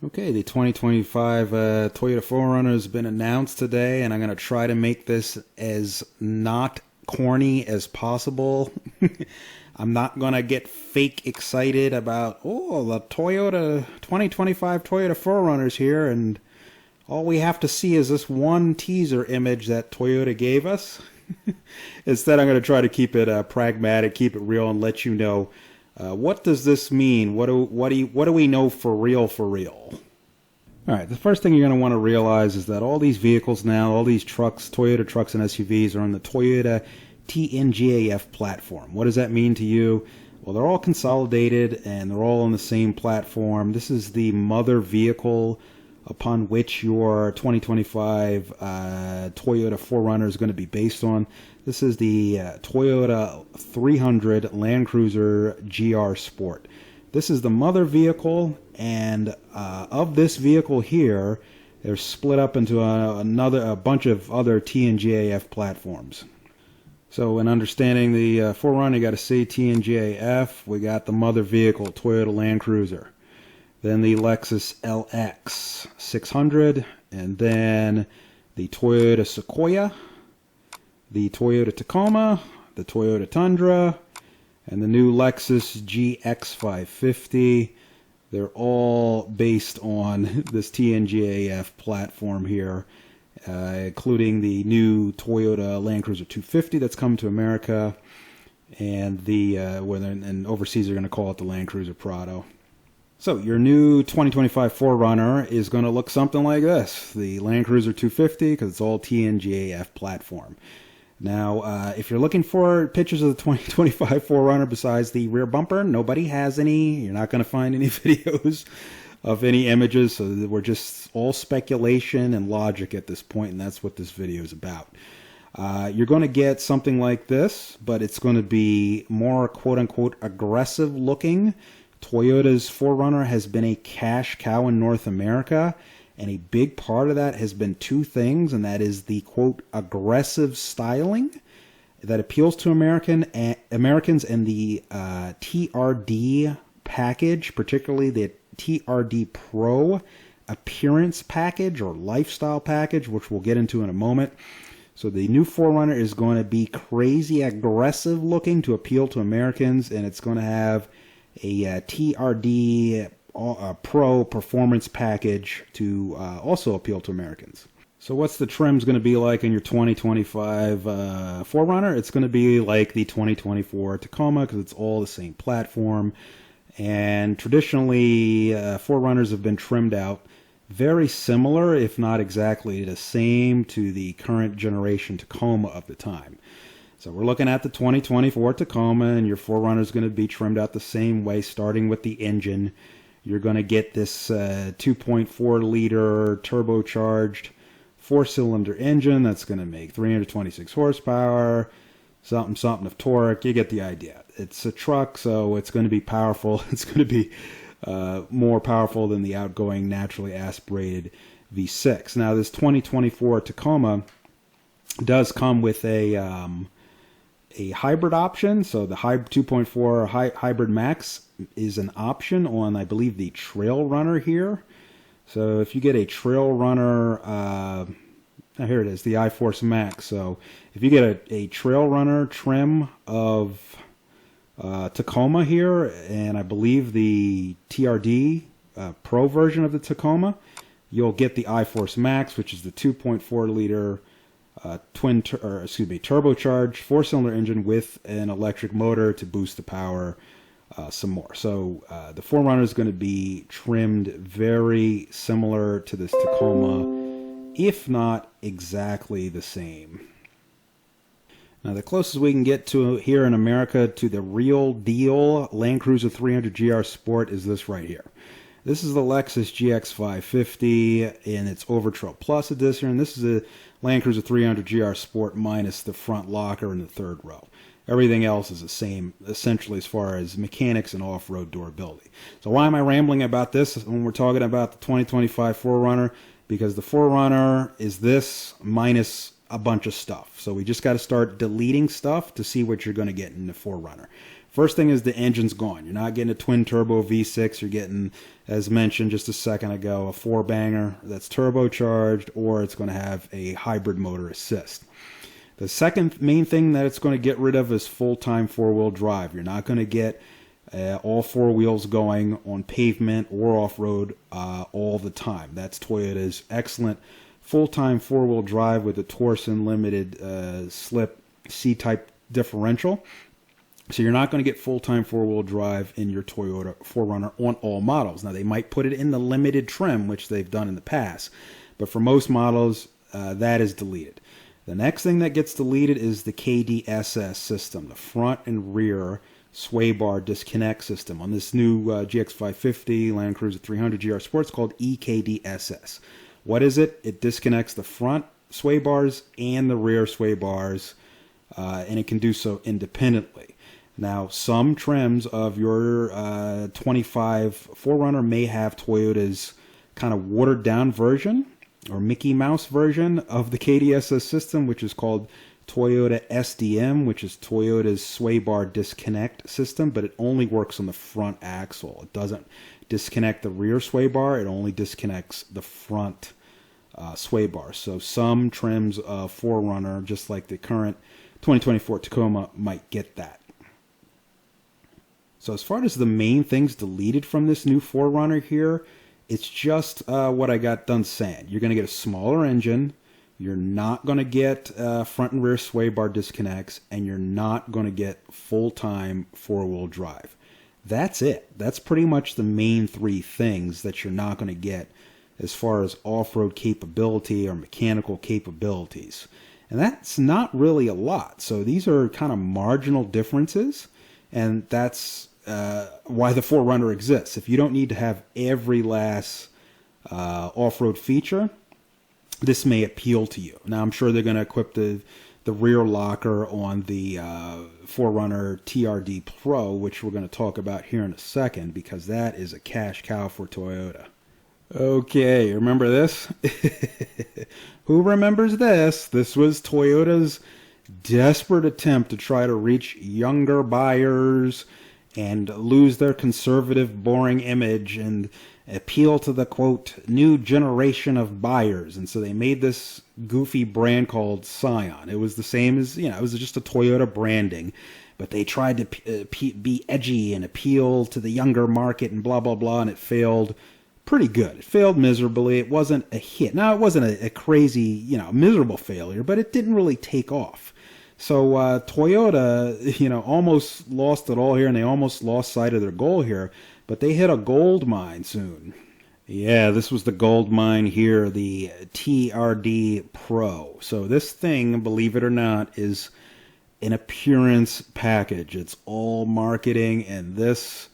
Okay, the 2025 Toyota 4Runner has been announced today, and I'm going to try to make this as not corny as possible. I'm not going to get fake excited about, oh, the Toyota 2025 Toyota 4Runners here, and all we have to see is this one teaser image that Toyota gave us. Instead, I'm going to try to keep it pragmatic, keep it real, and let you know what does this mean? What do we know for real, for real? All right, the first thing you're going to want to realize is that all these vehicles now, all these trucks, Toyota trucks and SUVs are on the Toyota TNG-F platform. What does that mean to you? Well, they're all consolidated and they're all on the same platform. This is the mother vehicle upon which your 2025 Toyota 4Runner is going to be based on. This is the Toyota 300 Land Cruiser GR Sport. This is the mother vehicle, and of this vehicle here, they're split up into a bunch of other TNG-F platforms. So in understanding the 4Runner, you got to see TNG-F. We got the mother vehicle, Toyota Land Cruiser. Then the Lexus LX 600, and then the Toyota Sequoia, the Toyota Tacoma, the Toyota Tundra, and the new Lexus GX 550. They're all based on this TNG-F platform here, including the new Toyota Land Cruiser 250 that's coming to America, and and overseas they're going to call it the Land Cruiser Prado. So your new 2025 4Runner is going to look something like this. The Land Cruiser 250, because it's all TNG-F platform. Now, if you're looking for pictures of the 2025 4Runner besides the rear bumper, nobody has any. You're not going to find any videos of any images, so we're just all speculation and logic at this point, and that's what this video is about. You're going to get something like this, but it's going to be more quote-unquote aggressive looking. Toyota's 4Runner has been a cash cow in North America, and a big part of that has been two things, and that is the quote aggressive styling that appeals to Americans, and the TRD package, particularly the TRD Pro appearance package or lifestyle package, which we'll get into in a moment. So the new 4Runner is going to be crazy aggressive looking to appeal to Americans, and it's going to have a TRD Pro performance package to also appeal to Americans. So what's the trims going to be like in your 2025 4Runner? It's going to be like the 2024 Tacoma, because it's all the same platform. And traditionally, 4Runners have been trimmed out very similar, if not exactly the same, to the current generation Tacoma of the time. So we're looking at the 2024 Tacoma, and your 4Runner is going to be trimmed out the same way, starting with the engine. You're going to get this 2.4 liter turbocharged 4-cylinder engine that's going to make 326 horsepower, something of torque. You get the idea. It's a truck, so it's going to be powerful. It's going to be more powerful than the outgoing naturally aspirated V6. Now, this 2024 Tacoma does come with a hybrid option. So the 2.4 hybrid max is an option on, I believe, the Trail Runner here. So if you get a Trail Runner, here it is, the iForce Max. So if you get a Trail Runner trim of Tacoma here, and I believe the TRD Pro version of the Tacoma, you'll get the iForce Max, which is the 2.4 liter turbocharged 4-cylinder engine with an electric motor to boost the power some more. So the 4Runner is going to be trimmed very similar to this Tacoma, if not exactly the same. Now, the closest we can get to here in America to the real deal Land Cruiser 300 GR Sport is this right here. This is the Lexus GX 550 in its Overtrail Plus edition. This is a Land Cruiser 300 GR Sport minus the front locker in the third row. Everything else is the same, essentially, as far as mechanics and off-road durability. So why am I rambling about this when we're talking about the 2025 4Runner? Because the 4Runner is this minus a bunch of stuff. So we just got to start deleting stuff to see what you're going to get in the 4Runner. First thing is the engine's gone. You're not getting a twin turbo V6. You're getting, as mentioned just a second ago, a 4-banger that's turbocharged, or it's going to have a hybrid motor assist. The second main thing that it's going to get rid of is full-time 4-wheel drive. You're not going to get all 4 wheels going on pavement or off-road all the time. That's Toyota's excellent full-time 4-wheel drive with a Torsen limited slip C-type differential. So you're not going to get full-time 4-wheel drive in your Toyota 4Runner on all models. Now, they might put it in the limited trim, which they've done in the past. But for most models, that is deleted. The next thing that gets deleted is the KDSS system, the front and rear sway bar disconnect system. On this new GX550 Land Cruiser 300 GR Sports called EKDSS. What is it? It disconnects the front sway bars and the rear sway bars, and it can do so independently. Now, some trims of your 25 4Runner may have Toyota's kind of watered down version or Mickey Mouse version of the KDSS system, which is called Toyota SDM, which is Toyota's sway bar disconnect system, but it only works on the front axle. It doesn't disconnect the rear sway bar. It only disconnects the front sway bar. So some trims of 4Runner, just like the current 2024 Tacoma, might get that. So as far as the main things deleted from this new 4Runner here, it's just what I got done saying. You're going to get a smaller engine. You're not going to get front and rear sway bar disconnects, and you're not going to get full-time 4-wheel drive. That's it. That's pretty much the main 3 things that you're not going to get as far as off-road capability or mechanical capabilities. And that's not really a lot. So these are kind of marginal differences, and that's why the 4Runner exists. If you don't need to have every last off-road feature, this may appeal to you. Now, I'm sure they're going to equip the rear locker on the 4Runner TRD Pro, which we're going to talk about here in a second, because that is a cash cow for Toyota. Okay, remember this? Who remembers this? This was Toyota's desperate attempt to try to reach younger buyers and lose their conservative, boring image and appeal to the, quote, new generation of buyers. And so they made this goofy brand called Scion. It was the same as, it was just a Toyota branding, but they tried to be edgy and appeal to the younger market and blah, blah, blah, and it failed pretty good. It failed miserably. It wasn't a hit. Now, it wasn't a crazy, miserable failure, but it didn't really take off. So Toyota, almost lost it all here, and they almost lost sight of their goal here. But they hit a gold mine soon. Yeah, this was the gold mine here, the TRD Pro. So this thing, believe it or not, is an appearance package. It's all marketing, and this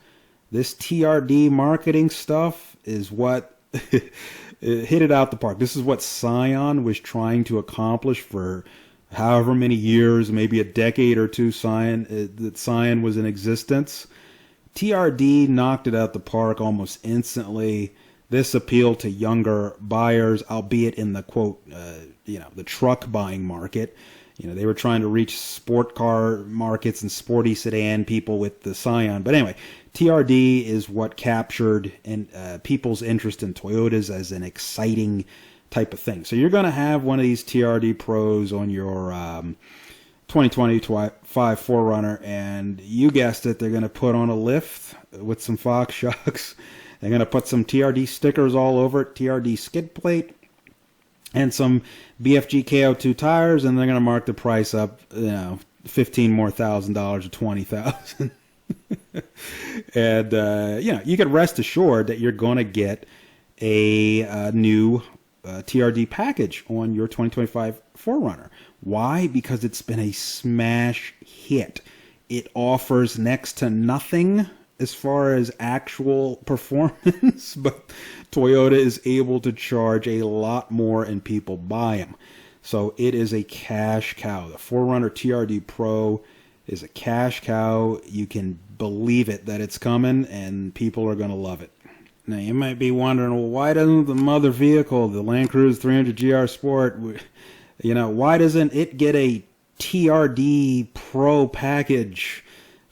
TRD marketing stuff is what it hit it out the park. This is what Scion was trying to accomplish for however many years, maybe a decade or two that Scion was in existence. TRD knocked it out the park almost instantly. This appealed to younger buyers, albeit in the, quote, the truck buying market. They were trying to reach sport car markets and sporty sedan people with the Scion. But anyway, TRD is what captured people's interest in Toyotas as an exciting type of thing. So you're going to have one of these TRD Pros on your 2025 4Runner, and you guessed it, they're going to put on a lift with some Fox shocks. They're going to put some TRD stickers all over it, TRD skid plate, and some BFG KO2 tires, and they're going to mark the price up, $15,000 more to $20,000. And you can rest assured that you're going to get a new TRD package on your 2025 4Runner. Why? Because it's been a smash hit. It offers next to nothing as far as actual performance, but Toyota is able to charge a lot more and people buy them. So it is a cash cow. The 4Runner TRD Pro is a cash cow. You can believe it that it's coming, and people are going to love it. Now, you might be wondering, well, why doesn't the mother vehicle, the Land Cruiser 300 GR Sport, why doesn't it get a TRD Pro package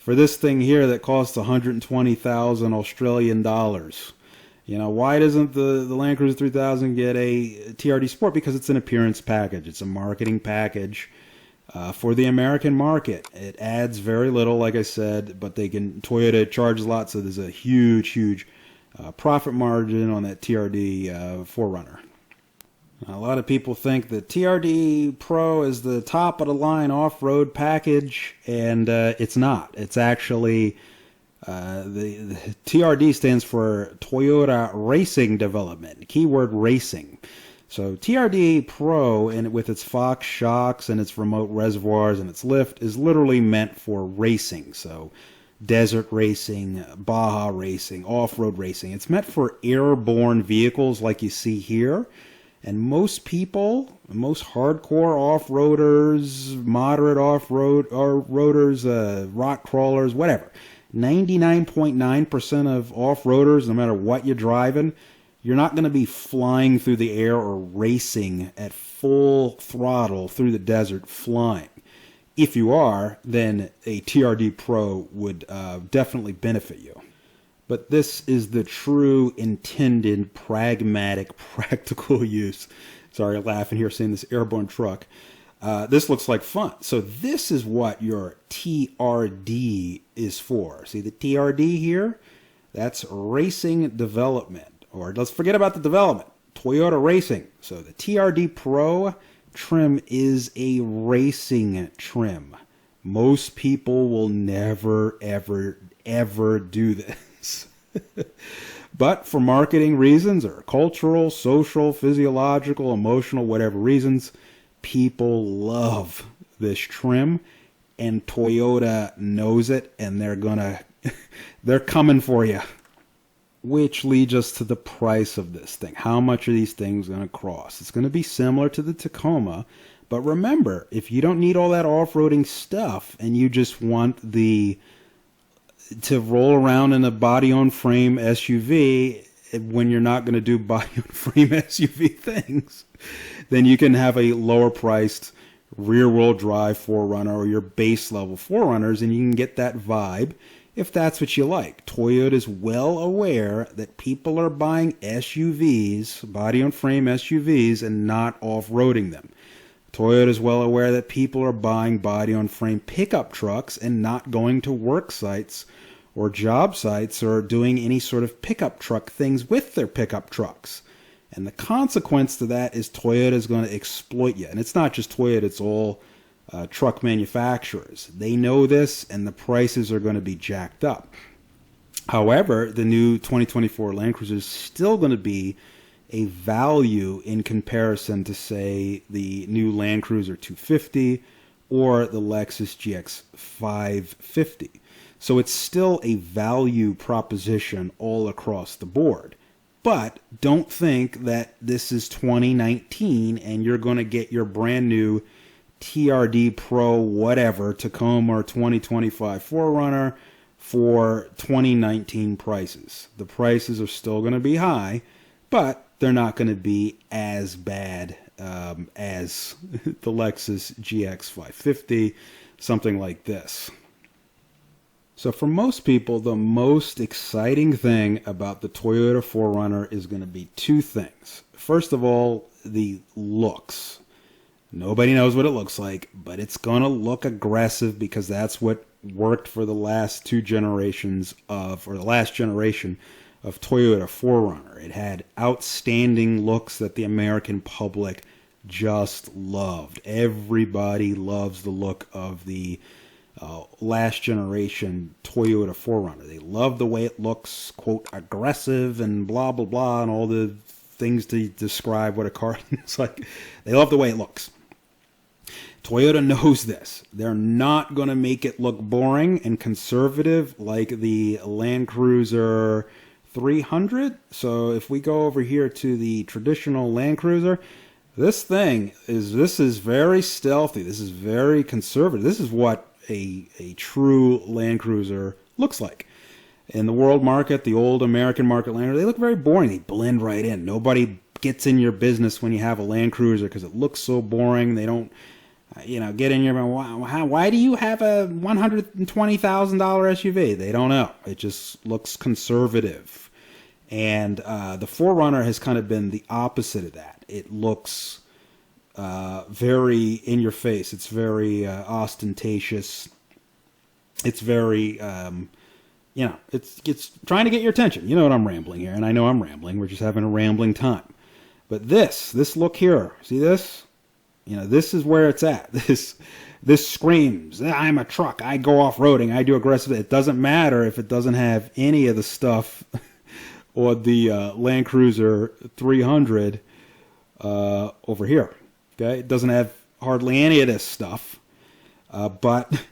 for this thing here that costs 120,000 Australian dollars. You know, why doesn't the Land Cruiser 3000 get a TRD Sport? Because it's an appearance package. It's a marketing package for the American market. It adds very little, like I said, but Toyota charges a lot, so there's a huge profit margin on that TRD 4Runner. A lot of people think the TRD Pro is the top of the line off-road package, and it's not. It's actually the TRD stands for Toyota Racing Development, keyword racing. So TRD Pro, and with its Fox shocks and its remote reservoirs and its lift, is literally meant for racing. So desert racing, Baja racing, off-road racing. It's meant for airborne vehicles like you see here. And most people, most hardcore off-roaders, moderate off-roaders, rock crawlers, whatever, 99.9% of off-roaders, no matter what you're driving, you're not going to be flying through the air or racing at full throttle through the desert flying. If you are, then a TRD Pro would definitely benefit you. But this is the true intended, pragmatic, practical use. Sorry, I'm laughing here seeing this airborne truck. This looks like fun. So this is what your TRD is for. See the TRD here? That's racing development. Or let's forget about the development. Toyota Racing. So the TRD Pro trim is a racing trim. Most people will never, ever do this. But for marketing reasons or cultural, social, physiological, emotional, whatever reasons, people love this trim, and Toyota knows it, and they're coming for you. Which leads us to the price of this thing. How much are these things going to cost? It's going to be similar to the Tacoma, but remember, if you don't need all that off-roading stuff and you just want to roll around in a body-on-frame SUV when you're not going to do body-on-frame SUV things, then you can have a lower-priced rear-wheel drive 4Runner or your base-level 4Runners, and you can get that vibe if that's what you like. Toyota is well aware that people are buying SUVs, body-on-frame SUVs, and not off-roading them. Toyota is well aware that people are buying body-on-frame pickup trucks and not going to work sites or job sites or doing any sort of pickup truck things with their pickup trucks. And the consequence to that is Toyota is going to exploit you. And it's not just Toyota, it's all truck manufacturers. They know this, and the prices are going to be jacked up. However, the new 2024 Land Cruiser is still going to be a value in comparison to, say, the new Land Cruiser 250 or the Lexus GX 550. So it's still a value proposition all across the board. But don't think that this is 2019 and you're going to get your brand new TRD Pro whatever Tacoma or 2025 4Runner for 2019 prices. The prices are still going to be high, but they're not going to be as bad as the Lexus GX 550, something like this. So for most people, the most exciting thing about the Toyota 4Runner is going to be two things. First of all, the looks. Nobody knows what it looks like, but it's going to look aggressive because that's what worked for the last two generations or the last generation of Toyota 4Runner. It had outstanding looks that the American public just loved. Everybody loves the look of the last generation Toyota 4Runner. They love the way it looks, quote, aggressive and blah, blah, blah, and all the things to describe what a car is like. They love the way it looks. Toyota knows this. They're not going to make it look boring and conservative like the Land Cruiser 300. So if we go over here to the traditional Land Cruiser, this is very stealthy. This is very conservative. This is what a true Land Cruiser looks like. In the world market, the old American market Land Cruiser, they look very boring. They blend right in. Nobody gets in your business when you have a Land Cruiser because it looks so boring. They don't Get in your mind. Why do you have a $120,000 SUV? They don't know. It just looks conservative. And the 4Runner has kind of been the opposite of that. It looks very in your face. It's very ostentatious. It's very, it's trying to get your attention. You know what I'm rambling here, and I know I'm rambling. We're just having a rambling time. But this look here, see this? This is where it's at. This screams, I'm a truck. I go off-roading. I do aggressive. It doesn't matter if it doesn't have any of the stuff or the Land Cruiser 300 over here. Okay, it doesn't have hardly any of this stuff, but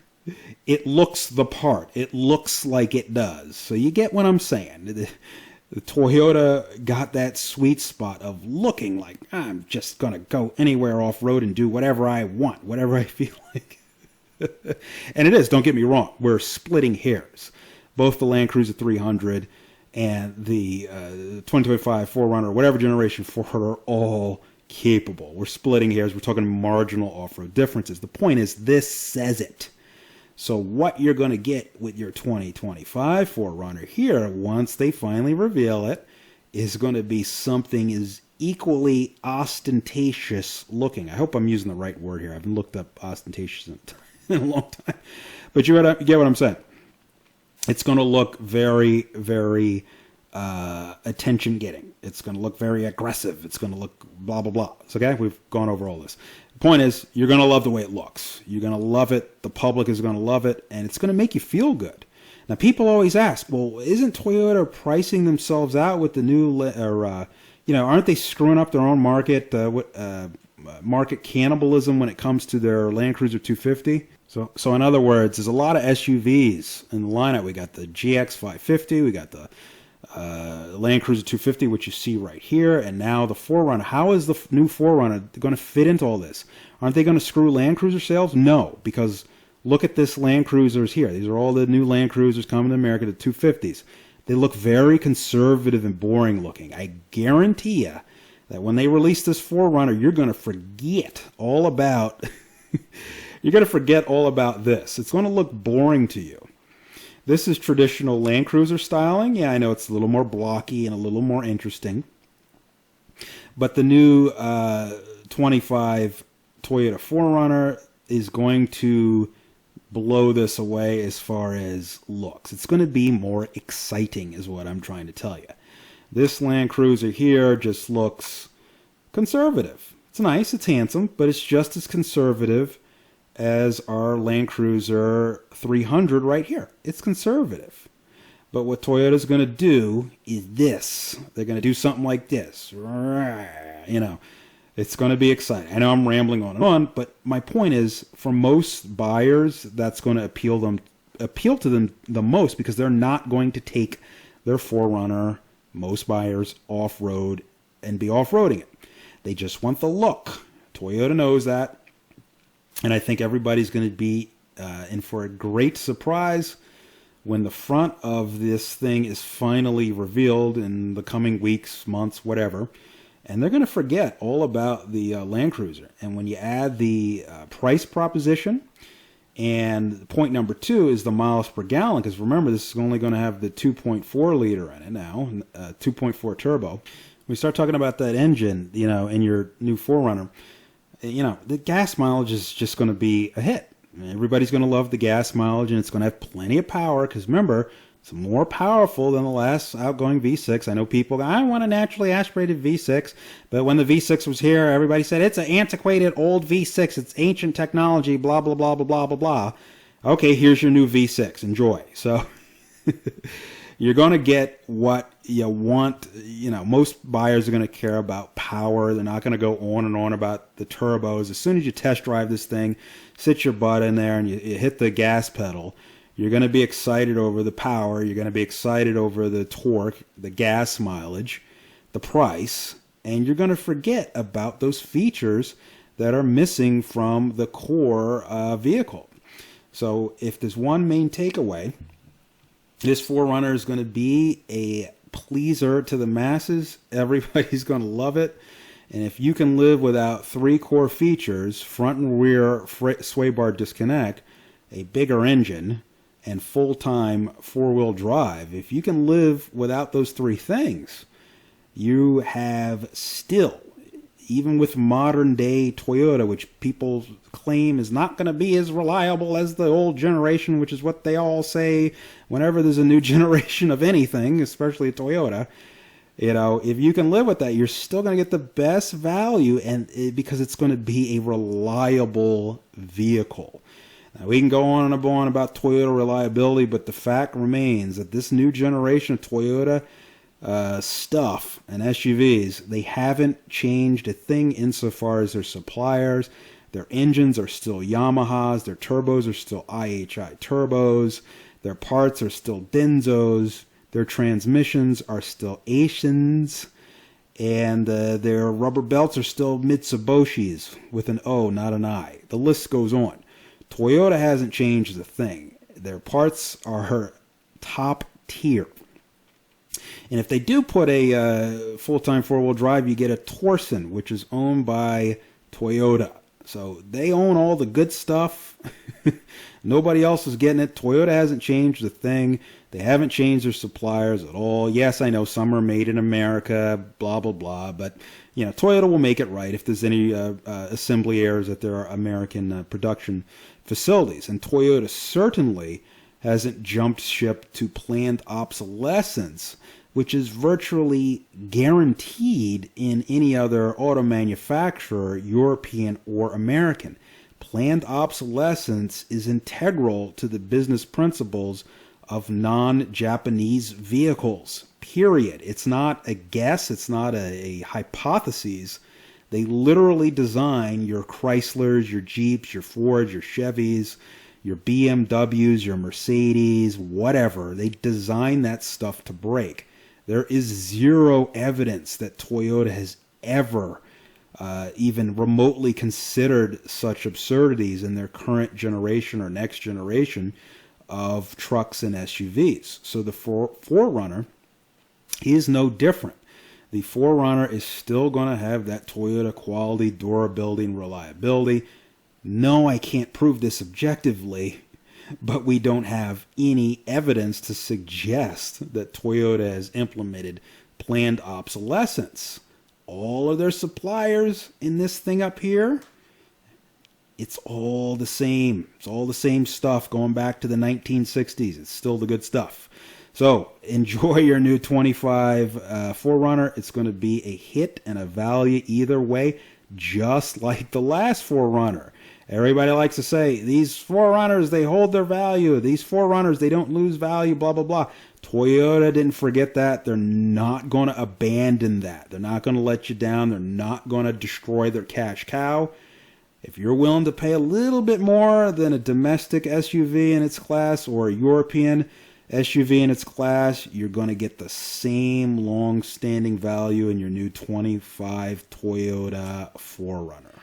it looks the part. It looks like it does. So you get what I'm saying. The Toyota got that sweet spot of looking like I'm just going to go anywhere off-road and do whatever I want, whatever I feel like. And it is, don't get me wrong. We're splitting hairs. Both the Land Cruiser 300 and the 2025 4Runner, whatever generation 400, are all capable. We're splitting hairs. We're talking marginal off-road differences. The point is, this says it. So what you're going to get with your 2025 4Runner here, once they finally reveal it, is going to be something is equally ostentatious looking. I hope I'm using the right word here. I haven't looked up ostentatious in a long time. But you get what I'm saying. It's going to look very, very attention-getting. It's going to look very aggressive. It's going to look blah, blah, blah. It's okay? We've gone over all this. The point is, you're going to love the way it looks. You're going to love it. The public is going to love it. And it's going to make you feel good. Now, people always ask, well, isn't Toyota pricing themselves out with the new, aren't they screwing up their own market, market cannibalism when it comes to their Land Cruiser 250? So in other words, there's a lot of SUVs in the lineup. We got the GX 550, we got the Land Cruiser 250, which you see right here, and now the 4Runner. How is the new 4Runner going to fit into all this? Aren't they going to screw Land Cruiser sales? No, because look at this Land Cruisers here. These are all the new Land Cruisers coming to America, the 250s. They look very conservative and boring looking. I guarantee you that when they release this 4Runner, you're going to forget all about you're going to forget all about this. It's going to look boring to you. This is traditional Land Cruiser styling. Yeah, I know it's a little more blocky and a little more interesting. But the new 25 Toyota 4Runner is going to blow this away as far as looks. It's going to be more exciting is what I'm trying to tell you. This Land Cruiser here just looks conservative. It's nice, it's handsome, but it's just as conservative as our Land Cruiser 300 right here. It's conservative. But what Toyota's going to do is this. They're going to do something like this. It's going to be exciting. I know I'm rambling on and on, but my point is, for most buyers, that's going to appeal to them the most, because they're not going to take their 4Runner, most buyers, off-road and be off-roading it. They just want the look. Toyota knows that. And I think everybody's going to be in for a great surprise when the front of this thing is finally revealed in the coming weeks, months, whatever. And they're going to forget all about the Land Cruiser. And when you add the price proposition, and point number 2 is the miles per gallon, because remember, this is only going to have the 2.4 liter in it now, 2.4 turbo. When we start talking about that engine, in your new 4Runner, the gas mileage is just going to be a hit. Everybody's going to love the gas mileage, and it's going to have plenty of power, because remember, it's more powerful than the last outgoing V6. I know people go, I want a naturally aspirated V6, but when the V6 was here, everybody said, it's an antiquated old V6, it's ancient technology, blah, blah, blah, blah, blah, blah, blah. Okay, here's your new V6. Enjoy. So you're going to get what you want. Most buyers are going to care about power. They're not going to go on and on about the turbos. As soon as you test drive this thing, sit your butt in there and you hit the gas pedal, you're going to be excited over the power. You're going to be excited over the torque, the gas mileage, the price, and you're going to forget about those features that are missing from the core vehicle. So if there's one main takeaway, this 4Runner is going to be a pleaser to the masses. Everybody's going to love it. And if you can live without 3 core features, front and rear sway bar disconnect, a bigger engine, and full-time 4-wheel drive, if you can live without those 3 things, you have still, even with modern day Toyota, which people claim is not going to be as reliable as the old generation, which is what they all say whenever there's a new generation of anything, especially a Toyota. You know, if you can live with that, you're still going to get the best value, and because it's going to be a reliable vehicle. Now, we can go on and on about Toyota reliability, but the fact remains that this new generation of Toyota stuff and SUVs, they haven't changed a thing insofar as their suppliers. Their engines are still Yamahas, their turbos are still IHI turbos, their parts are still Denzos, their transmissions are still Asians, and their rubber belts are still Mitsubishis with an O, not an I. The list goes on. Toyota hasn't changed a thing. Their parts are top tier. And if they do put a full-time 4-wheel drive, you get a Torsen, which is owned by Toyota. So they own all the good stuff. Nobody else is getting it. Toyota hasn't changed a thing. They haven't changed their suppliers at all. Yes, I know some are made in America, blah, blah, blah. But, you know, Toyota will make it right if there's any assembly errors at their American production facilities. And Toyota certainly hasn't jumped ship to planned obsolescence, which is virtually guaranteed in any other auto manufacturer, European or American. Planned obsolescence is integral to the business principles of non-Japanese vehicles, period. It's not a guess, it's not a hypothesis. They literally design your Chryslers, your Jeeps, your Fords, your Chevys, your BMWs, your Mercedes, whatever. They design that stuff to break. There is zero evidence that Toyota has ever even remotely considered such absurdities in their current generation or next generation of trucks and SUVs. So the 4Runner is no different. The 4Runner is still going to have that Toyota quality, durability, and reliability. No, I can't prove this objectively, but we don't have any evidence to suggest that Toyota has implemented planned obsolescence. All of their suppliers in this thing up here, it's all the same. It's all the same stuff going back to the 1960s. It's still the good stuff. So enjoy your new 25 4Runner. It's going to be a hit and a value either way, just like the last 4Runner. Everybody likes to say, these 4Runners, they hold their value. These 4Runners, they don't lose value, blah, blah, blah. Toyota didn't forget that. They're not going to abandon that. They're not going to let you down. They're not going to destroy their cash cow. If you're willing to pay a little bit more than a domestic SUV in its class or a European SUV in its class, you're going to get the same long-standing value in your new 25 Toyota 4Runner.